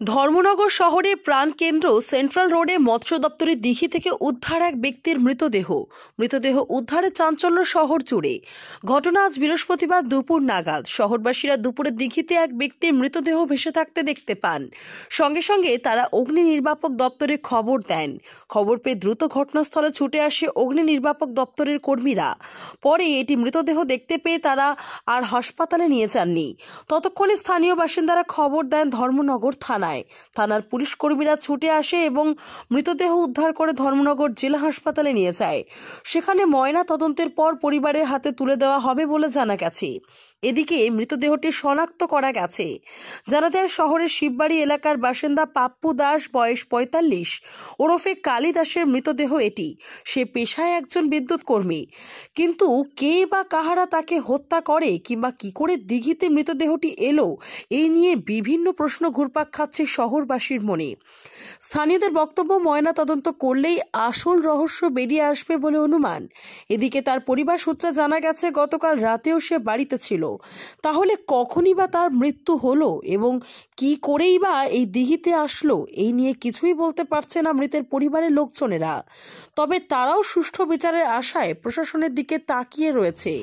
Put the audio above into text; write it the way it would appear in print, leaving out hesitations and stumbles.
ধর্মনগর শহরে প্রাণকেন্দ্র সেন্ট্রাল রোডে মৎস্য দপ্তরের দিঘি থেকে উদ্ধার এক ব্যক্তির মৃতদেহ উদ্ধারে চাঞ্চল্য শহর জুড়ে। ঘটনা আজ বৃহস্পতিবার দুপুর নাগাদ। শহরবাসীরা দুপুরে দিঘিতে এক ব্যক্তির মৃতদেহ ভেসে থাকতে দেখতে পান। সঙ্গে সঙ্গে তারা অগ্নি নির্বাপক দপ্তরে খবর দেন। খবর পেয়ে দ্রুত ঘটনাস্থলে ছুটে আসে অগ্নি নির্বাপক দপ্তরের কর্মীরা। পরে এটি মৃতদেহ দেখতে পেয়ে তারা আর হাসপাতালে নিয়ে যাননি। ততক্ষণে স্থানীয় বাসিন্দারা খবর দেন ধর্মনগর থানার পুলিশ কর্মীরা ছুটে আসে এবং মৃতদেহ উদ্ধার করে ধর্মনগর জেলা হাসপাতালে নিয়ে যায়। সেখানে ময়না তদন্তের পর পরিবারের হাতে তুলে দেওয়া হবে বলে জানা গেছে। এদিকে মৃতদেহটি শনাক্ত করা গেছে। জানা যায় শহরের শিববাড়ি এলাকার বাসিন্দা পাপ্পু দাস, বয়স ৪৫, ওরফে কালী দাসের মৃতদেহ এটি। সে পেশায় একজন বিদ্যুৎ কর্মী, কিন্তু কে বা কাহারা তাকে হত্যা করে কিংবা কি করে দিঘিতে মৃতদেহটি এলো, এই নিয়ে বিভিন্ন প্রশ্ন ঘুরপাক খাচ্ছে শহরবাসীর মনে। স্থানীয়দের বক্তব্য, ময়না তদন্ত করলেই আসল রহস্য বেরিয়ে আসবে বলে অনুমান। এদিকে তার পরিবার সূত্রে জানা গেছে গতকাল রাতেও সে বাড়িতে ছিল। তাহলে কখনই বা তার মৃত্যু হলো এবং কি করেই বা এই দিঘিতে আসলো, এই নিয়ে কিছুই বলতে পারছে না মৃতের পরিবারের লোকজনেরা। তবে তারাও সুষ্ঠু বিচারের আশায় প্রশাসনের দিকে তাকিয়ে রয়েছে।